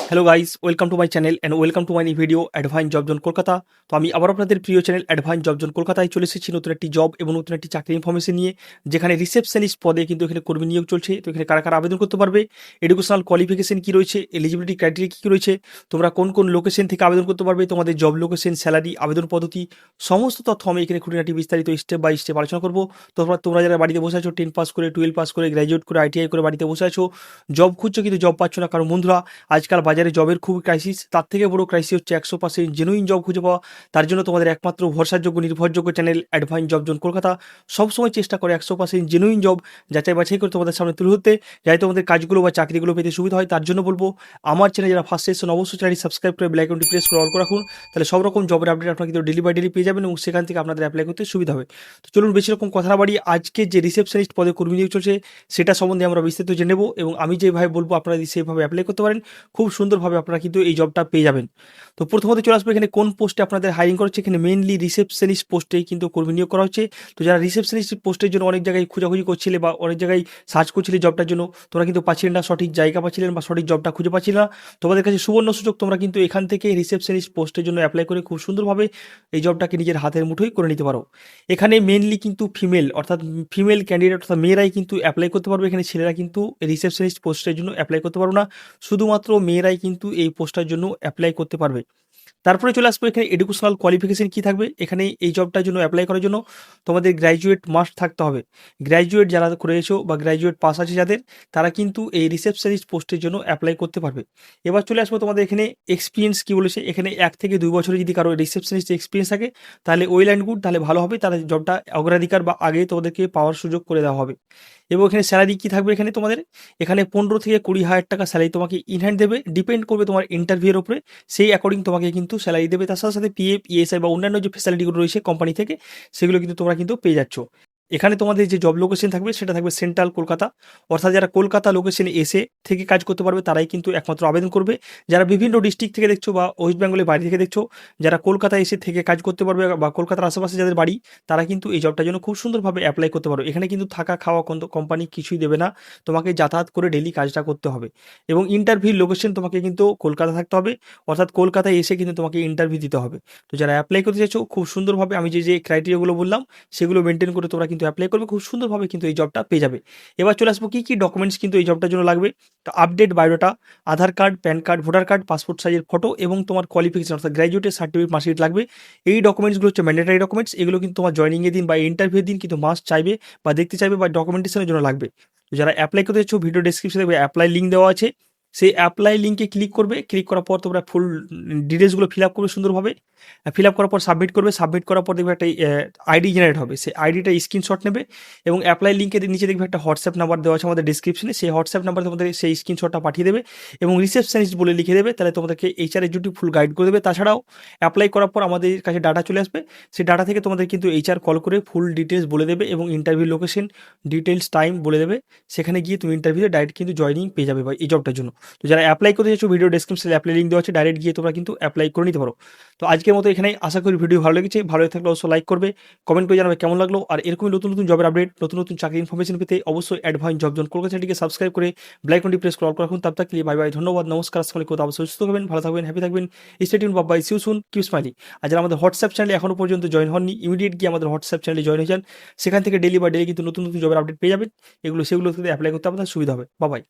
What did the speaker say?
Hello guys, welcome to my channel and welcome to my new video Advine job zone Kolkata. তো আমি আবার আপনাদের প্রিয় চ্যানেল অ্যাডভাইন জব জোন কলকাতায় চলে এসেছি নতুন একটি জব এবং নতুন একটি চাকরি ইনফরমেশন নিয়ে, যেখানে রিসেপশনিস্ট পদে কিন্তু এখানে কর্মী নিয়োগ চলছে। তো এখানে কারা কারা আবেদন করতে পারবে, এডুকেশনাল কোয়ালিফিকেশন কী রয়েছে, এলিজিবিলিটি ক্রাইটেরিয়া কী রয়েছে, তোমরা কোন কোন লোকেশন থেকে আবেদন করতে পারবে, তোমাদের জব লোকেশন, স্যালারি, আবেদন পদ্ধতি, সমস্ত তথ্য আমি এখানে খুঁটিনাটি বিস্তারিত স্টেপ বাই স্টেপ আলোচনা করবো। তোমরা তোমরা যারা বাড়িতে বসে আছো, 10 পাস করে, 12 পাস করে, গ্র্যাজুয়েট করে, আইটিআই করে বাড়িতে বসে আছো, জব খুঁজছো কিন্তু জব পাচ্ছ না, কারণ বন্ধুরা আজকাল বাজারে জবের খুব ক্রাইসিস। তার থেকে বড় ক্রাইসিস হচ্ছে 100% জেনুইন জব খুঁজে পাওয়া। তার জন্য তোমাদের একমাত্র ভরসাযোগ্য নির্ভরযোগ্য চ্যানেল অ্যাডভাইন জব জোন কলকাতা সবসময় চেষ্টা করে 100% জেনুইন জব যাচাই বাছাই করে তোমাদের সামনে তুলে ধরতে, যাতে তোমাদের কাজগুলো বা চাকরিগুলো পেতে সুবিধা হয়। তার জন্য বলবো, আমার চ্যানেল যারা ফার্স্ট এসেছেন অবশ্যই চ্যানেলটি সাবস্ক্রাইব করে বেল আইকনটি প্রেস করে অল করে রাখুন। তাহলে সব রকম জবের আপডেট আপনারা কিন্তু ডেলি বাই ডেলি পেয়ে যাবেন এবং সেখান থেকে আপনাদের অ্যাপ্লাই করতে সুবিধা হবে। তো চলুন বেশি রকম কথা না বাড়িয়ে আজকে যে রিসেপশনিস্ট পদে কর্মী নিয়োগ চলছে সেটা সম্বন্ধে আমরা বিস্তারিত জেনে নেব, এবং আমি যেভাবে বলবো আপনারা যদি সেইভাবে অ্যাপ্লাই করতে পারেন খুব সুন্দরভাবে আপনারা কিন্তু এই জবটা পেয়ে যাবেন। তো প্রথমত চলে আসবে এখানে কোন পোস্টে আপনাদের হায়ারিং করা হচ্ছে। এখানে মেইনলি রিসেপশনিস্ট পোস্টেই কিন্তু কর্মী নিয়োগ করা হচ্ছে। তো যারা রিসেপশনিস্ট পোস্টের জন্য অনেক জায়গায় খোঁজাখুঁজি করছিলে বা অনেক জায়গায় সার্চ করছিলে জবটার জন্য, তোমরা কিন্তু পাচ্ছিলেন না, সঠিক জায়গা পাচ্ছিলেন বা সঠিক জবটা খুঁজে পাচ্ছিলে না, তোমাদের কাছে সুবর্ণ সুযোগ। তোমরা কিন্তু এখান থেকে রিসেপশনিস্ট পোস্টের জন্য অ্যাপ্লাই করে খুব সুন্দরভাবে এই জবটাকে নিজের হাতের মুঠোয় করে নিতে পারো। এখানে মেইনলি কিন্তু ফিমেল, অর্থাৎ ফিমেল ক্যান্ডিডেট অর্থাৎ মেয়েরাই কিন্তু অ্যাপ্লাই করতে পারবে। এখানে ছেলেরা কিন্তু রিসেপশনিস্ট পোস্টের জন্য অ্যাপ্লাই করতে পারবে না, শুধুমাত্র মেয়েরাই কিন্তু এই পোস্টটার জন্য অ্যাপ্লাই করতে পারবে। তারপরে চলে আসবো এখানে এডুকেশনাল কোয়ালিফিকেশন কী থাকবে। এখানে এই জবটার জন্য অ্যাপ্লাই করার জন্য তোমাদের গ্র্যাজুয়েট মাস্ট থাকতে হবে। গ্র্যাজুয়েট যারা করেছো বা গ্র্যাজুয়েট পাস আছে যাদের, তারা কিন্তু এই রিসেপশনিস্ট পোস্টের জন্য অ্যাপ্লাই করতে পারবে। এবার চলে আসবো তোমাদের এখানে এক্সপিরিয়েন্স কী বলেছে। এখানে 1 থেকে 2 বছরের যদি কারো রিসেপশনিস্ট এক্সপিরিয়েন্স থাকে তাহলে ওয়েল অ্যান্ড গুড, তাহলে ভালো হবে, তাহলে জবটা অগ্রাধিকার বা আগে তোমাদেরকে পাওয়ার সুযোগ করে দেওয়া হবে। এবং এখানে স্যালারি কী থাকবে এখানে তোমাদের, এখানে 15 থেকে 20,000 টাকা স্যালারি তোমাকে ইন হ্যান্ড দেবে, ডিপেন্ড করবে তোমার ইন্টারভিউয়ের উপরে, সেই অ্যাকর্ডিং তোমাকে কিন্তু স্যালারি দেবে। তার সাথে সাথে পিএফ, ইএসআই বা অন্যান্য যে ফেসিলিটিগুলো রয়েছে কোম্পানি থেকে, সেগুলো কিন্তু তোমরা কিন্তু পেয়ে যাচ্ছ। এখানে তোমাদের যে জব লোকেশন থাকবে সেটা থাকবে সেন্ট্রাল কলকাতা, অর্থাৎ যারা কলকাতা লোকেশনে এসে থেকে কাজ করতে পারবে তারাই কিন্তু একমাত্র আবেদন করবে। যারা বিভিন্ন ডিস্ট্রিক্ট থেকে দেখছো বা ওয়েস্ট বেঙ্গলের বাইরে থেকে দেখছো, যারা কলকাতায় এসে থেকে কাজ করতে পারবে বা কলকাতার আশেপাশে যাদের বাড়ি, তারা কিন্তু এই জবটার জন্য খুব সুন্দরভাবে অ্যাপ্লাই করতে পারো। এখানে কিন্তু থাকা খাওয়া কোম্পানি কিছুই দেবে না, তোমাকে যাতায়াত করে ডেলি কাজটা করতে হবে। এবং ইন্টারভিউ লোকেশন তোমাকে কিন্তু কলকাতা থাকতে হবে, অর্থাৎ কলকাতায় এসে কিন্তু তোমাকে ইন্টারভিউ দিতে হবে। তো যারা অ্যাপ্লাই করতে চাইছো খুব সুন্দরভাবে আমি যে ক্রাইটেরিয়াগুলো বললাম সেগুলো মেনটেন করে তোমরা কিন্তু অ্যাপ্লাই করবে, খুব সুন্দরভাবে কিন্তু এই জবটা পেয়ে যাবে। এবার চলে আসবো কী কী ডকুমেন্টস কিন্তু এই জবটার জন্য লাগবে। তো update biodata, Aadhaar card, PAN card, voter card, passport সাইজের ফটো এবং তোমার কোয়ালিফিকেশন অর্থাৎ গ্র্যাজুয়েটের সার্টিফিকেট, মার্কশিট লাগবে। এই ডকুমেন্টসগুলো হচ্ছে ম্যান্ডেটারি ডকুমেন্টস, এগুলো কিন্তু তোমার জয়েনিংয়ের দিন বা ইন্টারভিউর দিন কিন্তু মাস্ট চাইবে বা দেখতে চাইবে বা ডকুমেন্টেশনের জন্য লাগবে। তো যারা অ্যাপ্লাই করতে চাইছো ভিডিও ডেসক্রিপশনে দেখবে অ্যাপ্লাই লিঙ্ক দেওয়া আছে, সেই অ্যাপ্লাই লিঙ্কে ক্লিক করবে। ক্লিক করার পর তোমরা ফুল ডিটেলসগুলো ফিল আপ করবে সুন্দরভাবে। ফিল আপ করার পর সাবমিট করবে। সাবমিট করার পর দেখবে একটা আইডি জেনারেট হবে, সেই আইডিটা স্ক্রিনশট নেবে এবং অ্যাপ্লাই লিঙ্কের নিচে দেখবে একটা হোয়াটসঅ্যাপ নাম্বার দেওয়া আছে আমাদের ডিসক্রিপশনে, সেই হোয়াটসঅ্যাপ নাম্বারে তোমাদের সেই স্ক্রিনশটটা পাঠিয়ে দেবে এবং রিসেপশনিস্ট বলে লিখে দেবে, তাহলে তোমাদেরকে এইচআরের জন্য ফুল গাইড করে দেবে। তাছাড়াও অ্যাপ্লাই করার পর আমাদের কাছে ডাটা চলে আসবে, সেই ডাটা থেকে তোমাদের কিন্তু এইচআর কল করে ফুল ডিটেলস বলে দেবে এবং ইন্টারভিউ লোকেশন, ডিটেলস, টাইম বলে দেবে। সেখানে গিয়ে তুমি ইন্টারভিউতে ডাইরেক্ট কিন্তু জয়নিং পেয়ে যাবে বা এই জবটার জন্য। তো যারা অ্যাপ্লাই করতে চাইছো ভিডিও ডেসক্রিপশনে অ্যাপ্লাই লিঙ্ক দেওয়া আছে, ডাইরেক্ট গিয়ে তোমরা কিন্তু অ্যাপ্লাই করে নিতে পারো। তো আজকের মতো এখানে আশা করি ভিডিও ভালো লেগেছে। ভালো থাকলে অবশ্যই লাইক করবে, কমেন্ট করে জানাবে কেমন লাগলো। আর এরকমই নতুন নতুন জবের আপডেট, নতুন নতুন চাকরি ইনফরমেশন পেতে অবশ্যই অ্যাডভাইন জব জোন কলকাতা চ্যানেলটিকে সাবস্ক্রাইব করে বেল আইকনটি প্রেস করে অল করে রাখুন। তব তক বাই বাই, ধন্যবাদ, নমস্কার, আসসালামু আলাইকুম। অবশ্যই সুস্থ থাকবেন, ভালো থাকবেন, হ্যাপি থাকবেন, stay tune, bye bye, see you soon, keep smiling. আর যারা আমাদের হোয়াটসঅ্যাপ চ্যানেলে এখনো পর্যন্ত জয়েন হননি, ইমিডিয়েট গিয়ে আমাদের হোয়াটসঅ্যাপ চ্যানেলে জয়েন হয়ে যান। সেখান থেকে ডেলি কিন্তু নতুন নতুন জবের আপডেট পেয়ে যাবেন। সেগুলো থেকে অ্যাপ্লাই করতে আপনাদের সুবিধা হবে। Bye bye.